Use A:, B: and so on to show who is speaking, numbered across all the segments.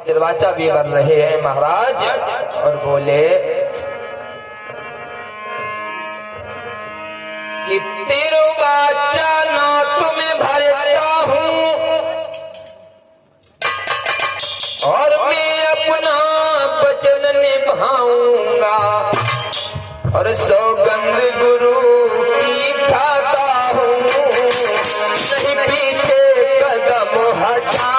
A: दरवाजा भी बन रहे हैं महाराज और बोले कि तेरो बाचा ना तुम्हें भरता हूँ और मैं अपना वचन निभाऊंगा और सौगंध गुरु की खाता हूँ नहीं पीछे कदम हटाऊंगा।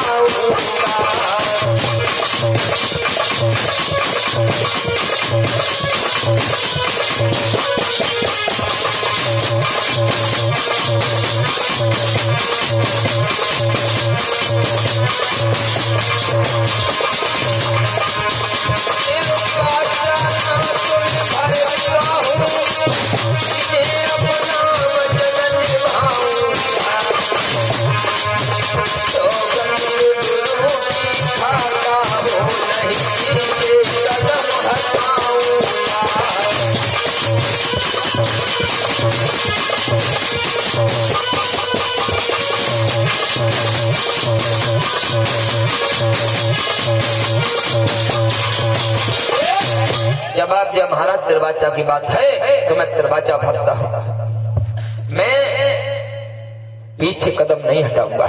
A: जब महाराज दरवाजा की बात है तो मैं दरवाजा भरता हूं, मैं पीछे कदम नहीं हटाऊंगा,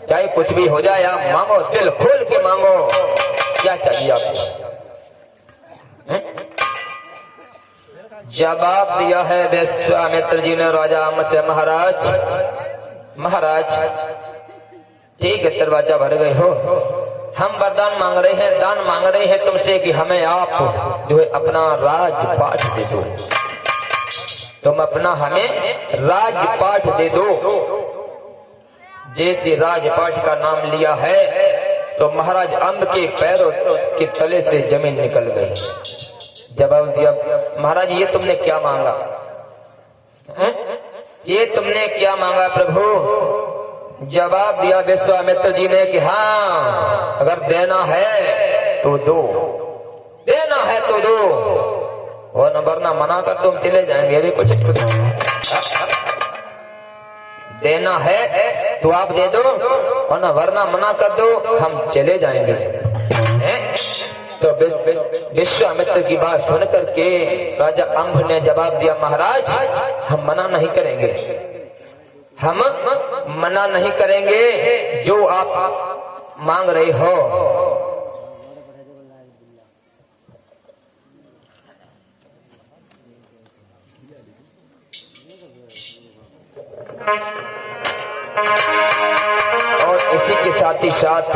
A: चाहे कुछ भी हो जाए। आप मांगो, दिल खोल के मांगो, क्या चाहिए आपको? जवाब दिया है विश्वामित्र जी ने राजा आम से, महाराज ठीक है, दरवाजा भर गए हो, हम वरदान मांग रहे हैं, दान मांग रहे हैं तुमसे कि हमें आप जो है अपना राजपाट दे दो, तुम अपना हमें राजपाट दे दो। जैसे राजपाट का नाम लिया है तो महाराज अम्ब के पैरों के तले से जमीन निकल गई। जवाब दिया, महाराज ये तुमने क्या मांगा? ये तुमने क्या मांगा प्रभु? जवाब दिया विश्वामित्र जी ने कि हाँ, अगर देना है तो दो, देना है तो दो, और न वरना मना कर तुम चले जाएंगे। अभी कुछ देना है तो आप दे दो और न वरना मना कर दो, हम चले जाएंगे। तो विश्वामित्र की बात सुन करके राजा अम्ब ने जवाब दिया, महाराज हम मना नहीं करेंगे, हम मना नहीं करेंगे, जो आप मांग रहे हो। और इसी के साथ ही साथ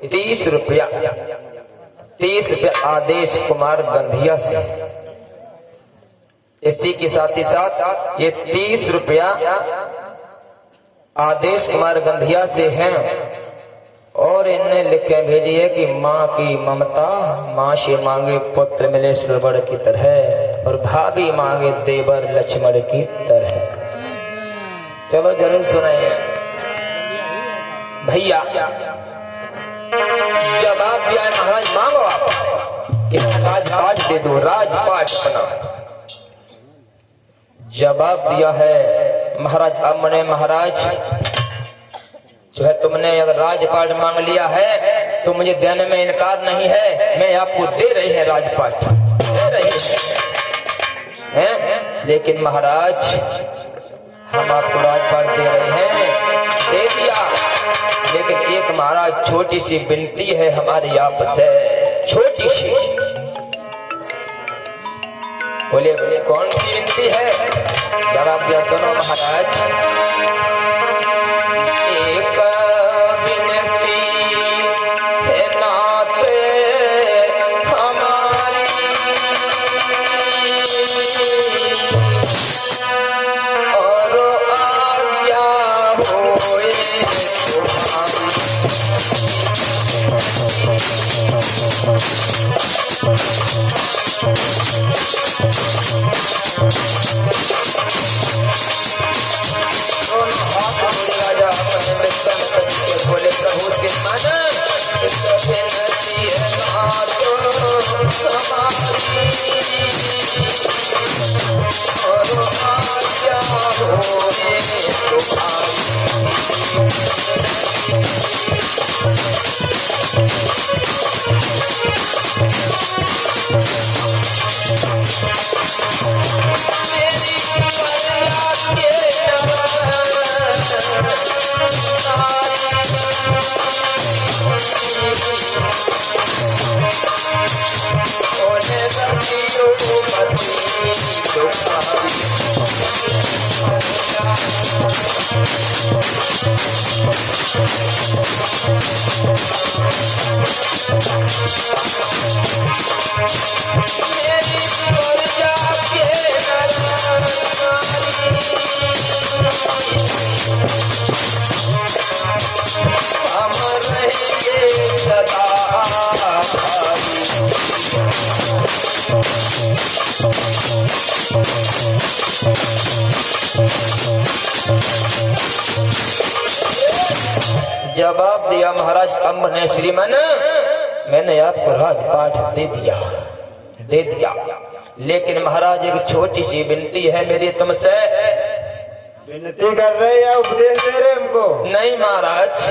A: 30 रुपया आदेश कुमार गंधिया से, इसी के साथ ही साथ ये 30 रुपया आदेश कुमार गंधिया से हैं। और इनने लिख के भेजी है कि माँ की ममता माँ से मांगे पुत्र मिले श्रवण की तरह, और भाभी मांगे देवर लक्ष्मण की तरह। चलो जरूर सुनाइए भैया। जवाब दिया है महाराज, मांगो आप कि राजपाट दे दो, राजपाट अपना। जवाब दिया है महाराज अम्ब ने, महाराज जो है तुमने अगर राजपाट मांग लिया है तो मुझे देने में इनकार नहीं है, मैं आपको दे रही है राजपाट, दे रही है। लेकिन महाराज हम आपको राजपाट दे रहे हैं, दे दिया, लेकिन एक महाराज छोटी सी विनती है हमारी आपसे, छोटी सी। बोले कौन सी विनती है? जवाब दिया, सुनो महाराज, एक विनती है नाते हमारी, और आज्ञा होए बोले प्रभु के मन और आज्ञा होए तुम्हारी। जवाब दिया महाराज अम्ब ने, श्रीमन मैंने आपको राजपाट दे दिया, लेकिन महाराज एक छोटी सी विनती है मेरी तुमसे।
B: विनती कर रहे या उपदेश दे रहे हमको?
A: नहीं महाराज,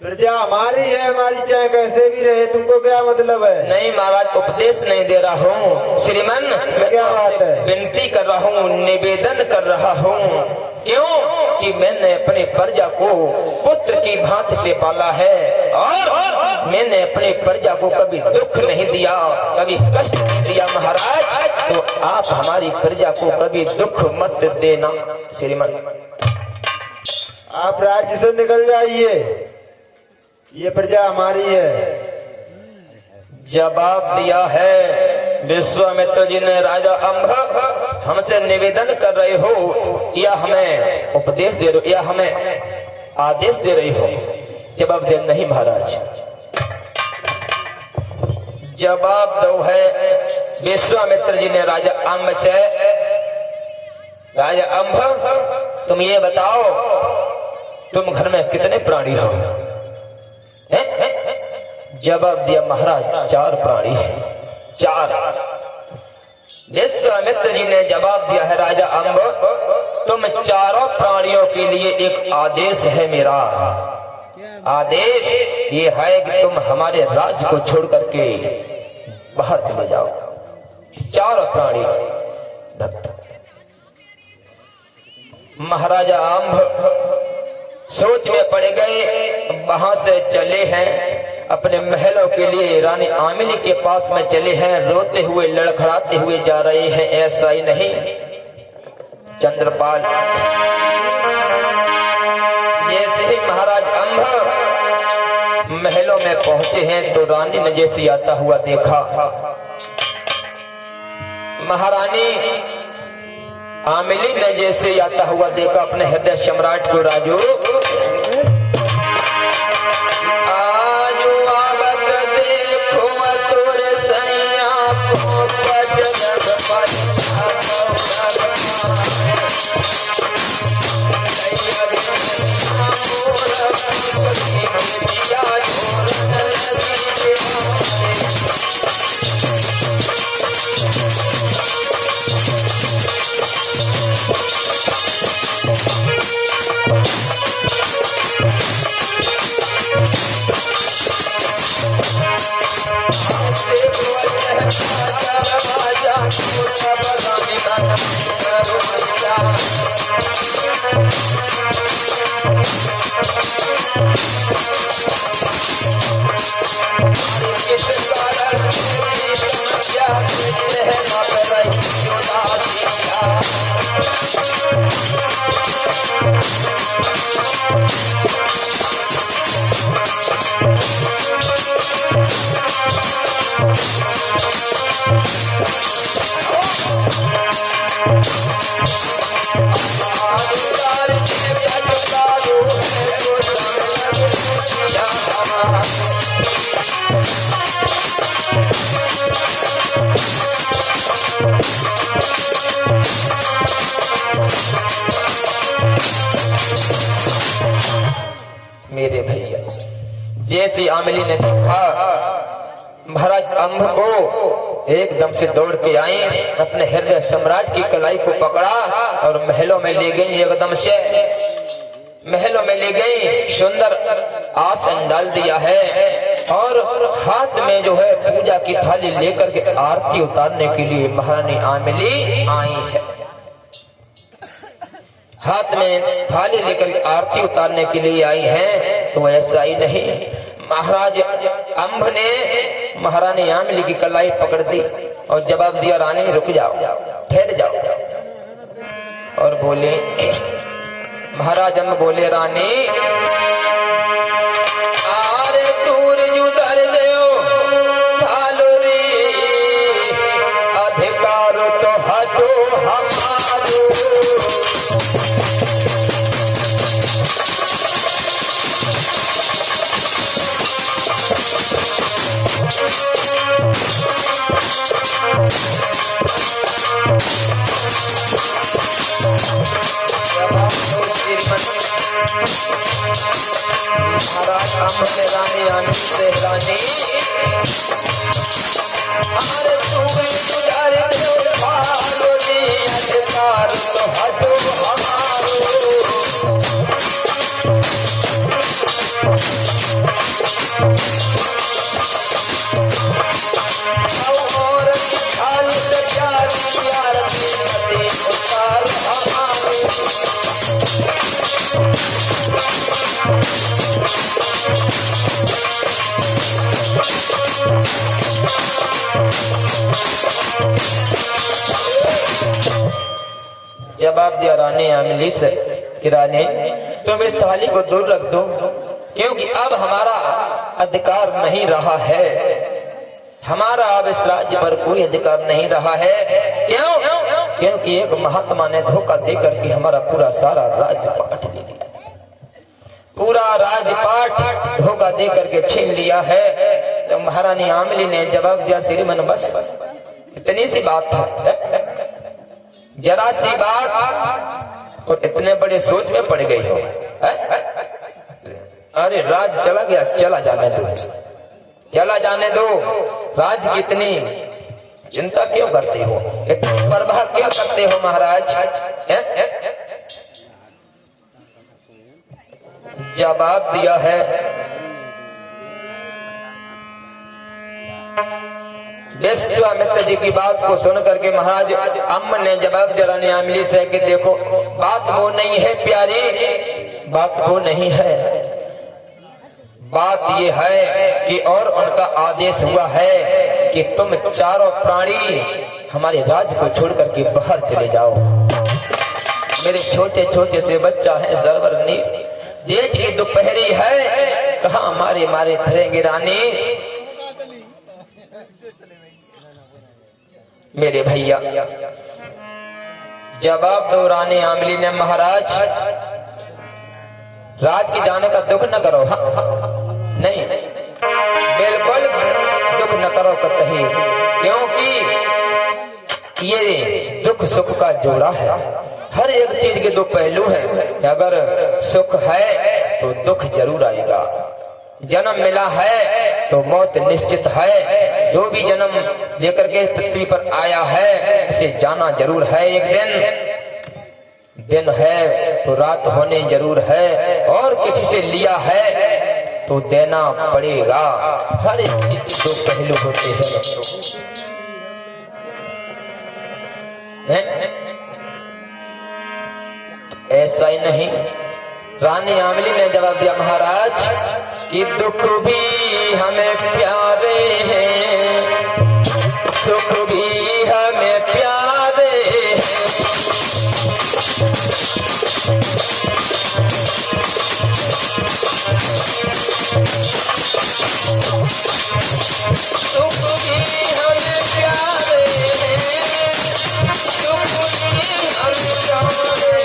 B: प्रजा हमारी है, हमारी चाहे कैसे भी रहे, तुमको क्या मतलब है?
A: नहीं महाराज, उपदेश नहीं दे रहा हूँ श्रीमन,
B: क्या बात है?
A: विनती कर रहा हूँ, निवेदन कर रहा हूँ। क्यों कि मैंने अपने प्रजा को पुत्र की भांति से पाला है और मैंने अपने प्रजा को कभी दुख नहीं दिया, कभी कष्ट नहीं दिया महाराज, तो आप हमारी प्रजा को कभी दुख मत देना श्रीमन।
B: आप राज्य से निकल जाइए, ये प्रजा हमारी है।
A: जवाब दिया है विश्वामित्र जी ने, राजा अम्भ हमसे निवेदन कर रहे हो या हमें उपदेश दे रहे हो या हमें आदेश दे रही हो? जवाब दे, नहीं महाराज। जवाब दो है विश्वामित्र जी ने राजा अम्भ से, राजा अम्भ तुम ये बताओ तुम घर में कितने प्राणी हो? जवाब दिया महाराज 4 प्राणी है, 4। विश्वामित्र जी ने जवाब दिया है, राजा अम्ब तुम चारों प्राणियों के लिए एक आदेश है मेरा। आदेश ये है कि तुम हमारे राज्य को छोड़ करके बाहर चले जाओ, चारों प्राणी भक्त। महाराजा अम्ब सोच में पड़ गए, वहां से चले हैं अपने महलों के लिए, रानी आमिली के पास में चले हैं, रोते हुए लड़खड़ाते हुए जा रहे हैं। ऐसा ही नहीं, चंद्रपाल जैसे ही महाराज अम्भ महलों में पहुंचे हैं तो रानी ने जैसे आता हुआ देखा, महारानी आमिली ने जैसे आता हुआ देखा अपने हृदय सम्राट को, राजू मेरे भैया जैसी आमिली ने देखा महाराज अम्भ को एकदम से दौड़ के आई, अपने हृदय सम्राट की कलाई को पकड़ा और महलों में ले गई। एकदम से महलों में ले गई, सुंदर आसन डाल दिया है और हाथ में जो है पूजा की थाली लेकर के आरती उतारने के लिए महारानी आमिली आई है। हाथ में थाली लेकर आरती उतारने के लिए आई हैं। तो ऐसा ही नहीं, महाराज अम्भ ने महारानी आमिली की कलाई पकड़ दी और जवाब दिया, रानी रुक जाओ, ठहर जाओ। और बोले, महाराज अम्भ बोले, रानी बोले रानी आनी से रानी हमारे पूरी गुजारे पालो नी अधिकार तो हटो हमारो और खाल से प्यार प्यार की उतार हमारे जवाब दिया रानी आमिली से कि रानी तुम इस थाली को दूर रख दो, क्योंकि अब हमारा अधिकार नहीं रहा है, हमारा अब इस राज्य पर कोई अधिकार नहीं रहा है। क्यों? क्योंकि एक महात्मा ने धोखा देकर के हमारा पूरा सारा राजपाट ले लिया, पूरा राजपाट धोखा देकर के छीन लिया है। तो महारानी आमिली ने जवाब दिया श्रीमन बस इतनी सी बात है, जरा सी बात और इतने बड़े सोच में पड़ गई हो। अरे राज चला गया, चला जाने दो, चला जाने दो। राज की इतनी चिंता क्यों करते हो, इतनी परवाह क्यों करते हो महाराज? जवाब दिया है विश्वामित्र जी की बात को सुन करके महाराज अम्म ने जवाब दिया रानी आमिली से कि देखो बात वो नहीं है प्यारी, बात वो नहीं है, बात ये है कि और उनका आदेश हुआ है कि तुम चारों प्राणी हमारे राज्य को छोड़ करके बाहर चले जाओ। मेरे छोटे छोटे से बच्चा है सरवर नीर, देश की दोपहरी है, कहाँ मारे मारे फिरेंगे रानी। मेरे भैया जवाब दो रानी आमिली ने महाराज राज की जाने का दुख न करो। हाँ नहीं बिल्कुल दुख न करो कतई, क्योंकि ये दुख सुख का जोड़ा है। हर एक चीज के दो पहलू हैं, अगर सुख है तो दुख जरूर आएगा, जन्म मिला है तो मौत निश्चित है, जो भी जन्म लेकर के पृथ्वी पर आया है उसे जाना जरूर है। एक दिन है तो रात होने जरूर है, और किसी से लिया है तो देना पड़ेगा। हर एक चीज के दो पहलू होते हैं। ऐसा ही नहीं, रानी आमिली ने जवाब दिया महाराज कि दुख भी हमें प्यारे हैं, सुख भी हमें प्यारे हैं, सुख भी हमें प्यारे हैं, सुख भी हमें प्यारे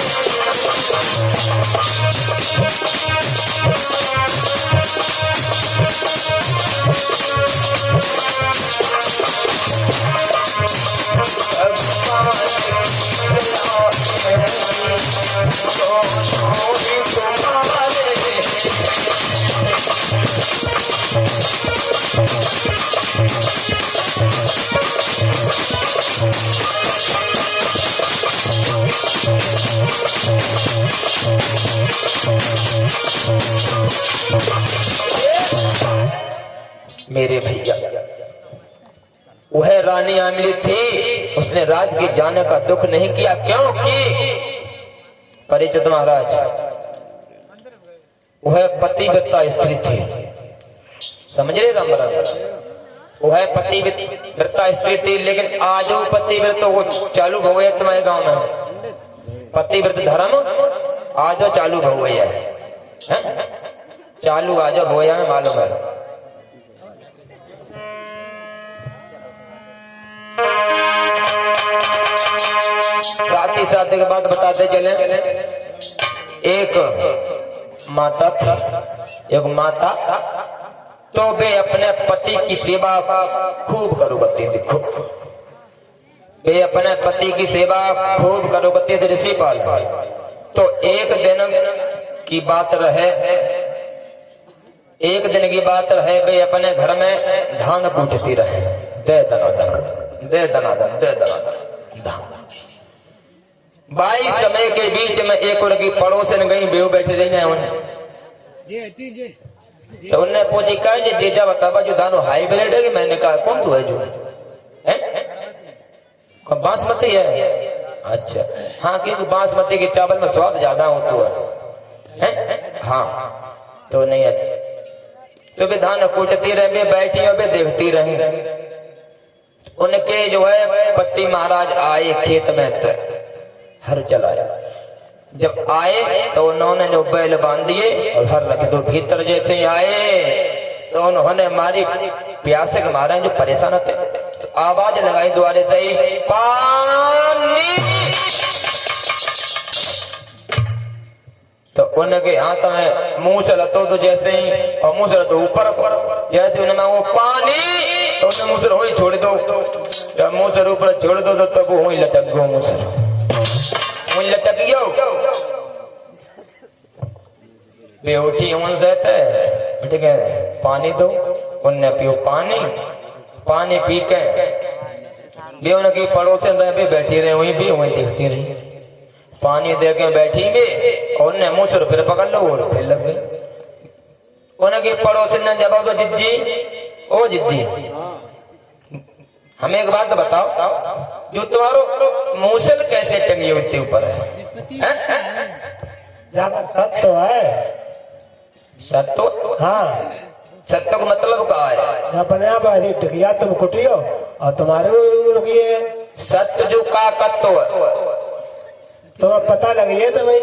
A: मेरे भैया वह रानी आमिली थी, उसने राज के जाने का दुख नहीं किया, क्योंकि परिचित महाराज वह पतिव्रता स्त्री थी। समझे रामराज, वह पतिव्रता स्त्री थी, लेकिन आज वो पतिव्रत वो चालू हो गया तुम्हारे गांव में। पतिव्रत धर्म आज चालू हो गया है, चालू आज हो गया है, मालूम है। साथ ही साथ एक बात बताते चले, एक माता थी, एक माता तो वे अपने पति की सेवा खूब करो करती थी, खूब वे अपने पति की सेवा खूब करो करती थी ऋषिपाल। तो एक दिन की बात रहे, एक दिन की बात है, वे अपने घर में धान कूटती रहे। दे दनादन, दे दनादन, दे दनादन धान। बाई समय के बीच में एक उनकी पड़ोसन गई, बेव बैठे रही ना उन्हें, तो उन्हें पूछी कहा जी जीजा बतावा जो दानो हाइब्रिड है कि? मैंने कहा कौन तू है जो है? बासमती है। अच्छा हाँ, क्योंकि बासमती के चावल में स्वाद ज्यादा होता है। हाँ तो नहीं। अच्छा तो वे धान कूटती रहे, बैठी और वे देखती रही। उनके जो है पति महाराज आए खेत में, हर चलाया। जब आए तो उन्होंने जो बैल बांध दिए और हर रख दो भीतर। जैसे आए तो उन्होंने मारी प्यासे के मारे जो परेशान थे, तो आवाज लगाई द्वारे से, पानी। तो उनके हाथ में मुंह से लतो तो जैसे ही, और मुंह से लतो ऊपर, जैसे उन्होंने वो पानी, तो उन्हें मुंह से वही छोड़ दो। जब मुंह से ऊपर छोड़ दो तो तब वही लटक गो, मुंह से वही लटक गयो। वे उठी उनसे ठीक है, पानी दो। उनने पियो पानी। पानी पी के वे उनकी पड़ोसन रहे, बैठी रहे, वहीं भी वहीं देखती रही। पानी दे के बैठी भी, और उनने मुंह से फिर पकड़ लो और फिर लग गई। उनकी पड़ोसन ने जवाब दो, जिज्जी ओ जिज्जी, हमें एक बात बताओ, जो तुम्हारो मूसल कैसे टंगी होती ऊपर है?
B: सत तो है।
A: सत्तो?
B: हाँ,
A: सत्तो का मतलब क्या है?
B: अपने आप ऐसी टिकिया तुम कुटियो और तुम्हारे रुकिए।
A: सत्य जो का कत्तो है,
B: तुम्हें पता लगी है तो भाई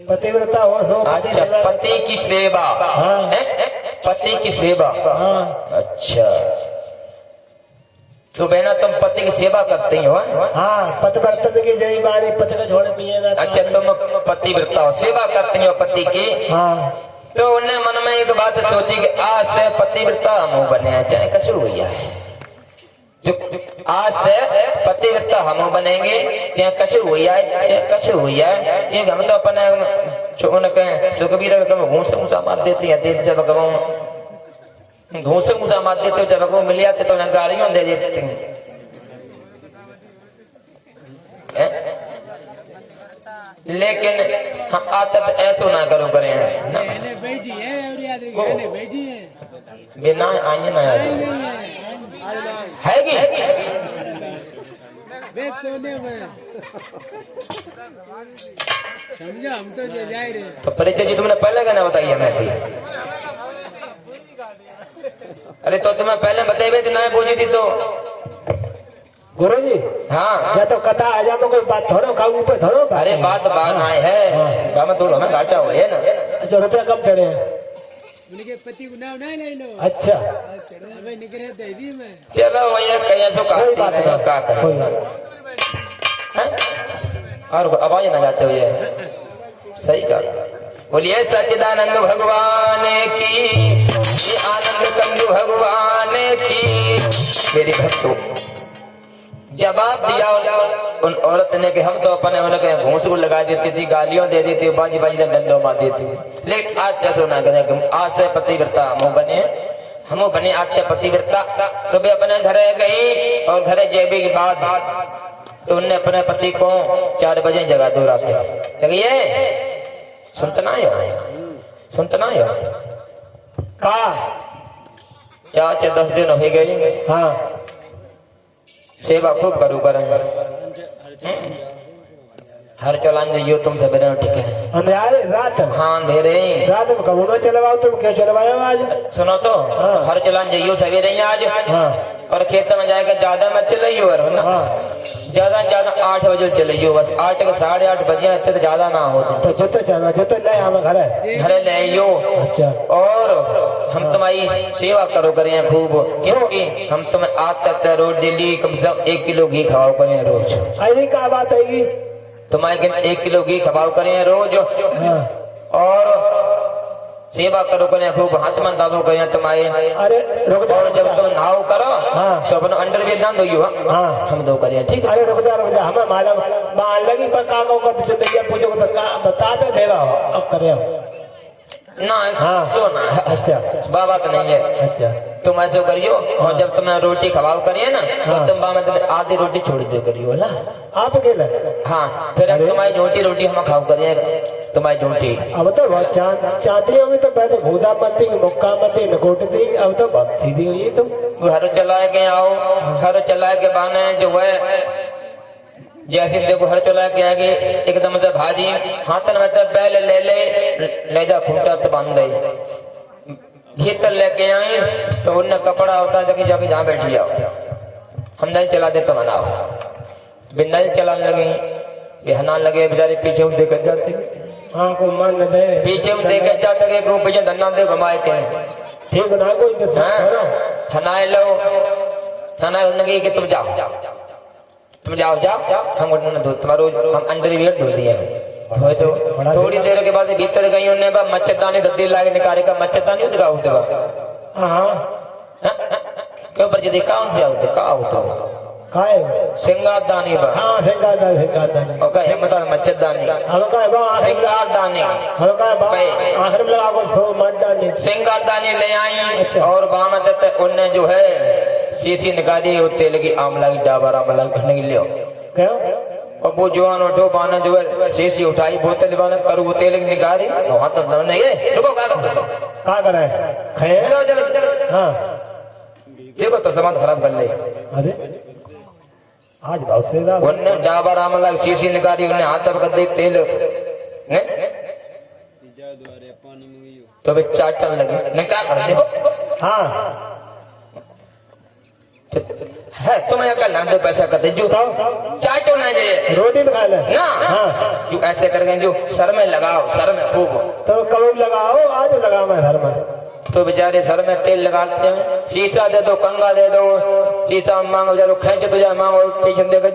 B: पतिव्रता हो सो।
A: अच्छा पति की सेवा।
B: हाँ।
A: पति की सेवा।
B: हाँ।
A: अच्छा तो बहना तुम पति की सेवा करती हो?
B: हाँ, पतिव्रता की जय बानी, पति को छोड़ पिए ना।
A: अच्छा तुम पतिव्रता हो, सेवा करती हो पति की।
B: हाँ।
A: तो उन्हें मन में एक बात सोची कि आज से पतिव्रता हम बने, चाहे कछु हुआ है। जो आज से पतिव्रता हम बनेंगे, चाहे कछु हुआ है, चाहे कछु हुआ है। ये हम तो अपने उनके सुखबीर घूस घूसा मार देती है, जब घूस घूसा मार देते हो, जब वो मिल जाते तो उन्हें गालियां दे देते हैं। लेकिन हम आता तो ऐसा ना करो करें
C: बैठी है और बैठी है
A: बिना आइए ना है
C: कोने में समझा, हम तो ले जाए रहे।
A: तो परिचय जी तुमने पहले कहना बताई हमें थी। अरे तो तुम्हें पहले बताई हुई थी ना पूछी थी तो।
B: गुरु जी
A: हाँ
B: या तो कथा आ जा, कोई बात थोड़ो का ऊपर थोड़ो।
A: अरे बात आए है गाँव थोड़ा हमें घाटा हुआ है ना।
B: अच्छा रुपया कम चढ़े हैं?
C: उनके पति को नाम नहीं ले लो।
B: अच्छा
C: अबे निकले दे मैं।
A: चलो भैया कहीं सो
B: कोई बात नहीं,
A: क्या करें।
B: कोई बात
A: और आवाज ना जाते हुए सही कहा। बोलिए सच्चिदानंद भगवान की, ये आनंद कंदु भगवान की। मेरी भक्तों जवाब दिया उन औरत ने कि हम तो अपने उनके घूस को लगा देती थी, गालियों दे देती, बाजी बाजी ने डंडों मार देती। लेकिन आज से सुना करें, आज से पतिव्रता हम बने आज से पतिव्रता। तो वे अपने घरे गई और घरे जेबी के बाद तो उनने अपने पति को 4 बजे जगा दो रात लगिए। सुनतना है
B: का
A: 4 से 10 दिन हो गए।
B: हाँ
A: सेवा खूब करू करें। हर चलान जाइयो तुम सवेरे ठीक है।
B: अंधेरे रात
A: हाँ अंधेरे
B: रात में कबू न चलवाओ, तुम क्या चलवाया आज?
A: सुनो तो
B: हाँ।
A: हर चलान जाइयो सवेरे आज।
B: हाँ।
A: और खेत में जाएगा ज्यादा मत चलाइयो और ना।
B: हाँ।
A: ज्यादा 8 बजे चलाइयो, बस 8 के 8:30 बजे इतने ज्यादा ना हो
B: तो जो चलना जो तो ले हम घर
A: घरे ले आइयो।
B: अच्छा
A: और हम तुम्हारी सेवा करो करें खूब, क्योंकि हम तुम्हें आते रोज डेली कम से कम 1 किलो घी खवाओ करें रोज।
B: अरे क्या बात है?
A: तुम्हारे 1 किलो घी खवाओ करें रोज।
B: हाँ।
A: और सेवा करो करें खूब, हाथ में दाबो करें तुम्हारे।
B: अरे रुक जा,
A: और जब तुम नहाओ करो
B: हाँ।
A: तो अपना अंडरवियर डाल दो।
B: हाँ।
A: हम दो करें ठीक है।
B: अरे रुक जा हमें मालूम मान लगी पर का पूछो तो का बता दे देगा अब करे।
A: ना
B: हाँ।
A: सोना है।
B: अच्छा
A: बात नहीं है।
B: अच्छा
A: तुम ऐसे करियो और जब तुम्हें रोटी खवाओ करिए ना तो
B: हाँ।
A: तुम बाबा तुम्हें आधी रोटी छोड़ दे करियो ना।
B: आप अकेला
A: हाँ फिर अब तुम्हारी झूठी रोटी हम खाओ करिए तुम्हारी झूठी।
B: अब तो बहुत चाहती होगी तो पहले भूदा मती मुक्का मती नकोटती अब तो बहुत सीधी हुई तुम।
A: घर चला के आओ घर चला के बाने जो है जैसे देखो हर चला के आगे एकदम से भाजी हाथन में तब बैल ले जा खूंटा तो बांध दे भीतर लेके आए तो उनने कपड़ा होता जगह जगह जहाँ बैठ जाओ हम नल चला दे तो मनाओ भी नल चलाने लगे ये हना लगे बेचारे पीछे देकर जाते
B: हाँ को मन दे
A: पीछे देकर जाते को पीछे धन्ना दे घुमाए के
B: ठीक ना कोई के
A: हनाए लो हना लगे कि तुम जाओ हम तुम्हारो हम अंडरवियर धो दिए तो थोड़ी देर के बाद भीतर गई उन्हें मच्छरदानी दद्दी लाके निकाले का मच्छरदानी दिखाओ तो क्यों पर यदि कौन से आओ तो का हो तो
B: काय
A: सिंगारदानी बा
B: हाँ सिंगारदानी
A: और कहे मतलब मच्छरदानी
B: हम काय बा
A: सिंगारदानी
B: हम काय बा आखिर में लगा को सो मर्दानी
A: सिंगारदानी ले आई
B: अच्छा।
A: और वहां तक उनने जो है शीशी निकाली वो तेल की आमला की डाबर आमला की लियो
B: क्यों
A: और वो जवान उठो बाना जो है शीशी उठाई बोतल बाना करू वो तेल की निकाली वहां तो नहीं है रुको
B: का करे खाए हाँ
A: देखो तो समाज खराब कर ले
B: अरे आज बहुत से
A: उनने डाबर आमला की शीशी निकाली उन्हें हाथ पर कर दे तेल तो वे चाटन लगे ने क्या कर देखो
B: हाँ
A: है तुम्हें क्या लांदो पैसा करते जो चाटो ना जे
B: रोटी तो खा ले
A: ना
B: हाँ
A: जो ऐसे करके जो सर में लगाओ सर में खूब
B: तो कब लगाओ आज लगा मैं घर में
A: तो बेचारे सर में तेल लगाते हैं शीशा दे दो कंगा दे दो शीशा मांगो जरूर खेच तो जाए मांगो पीछे देकर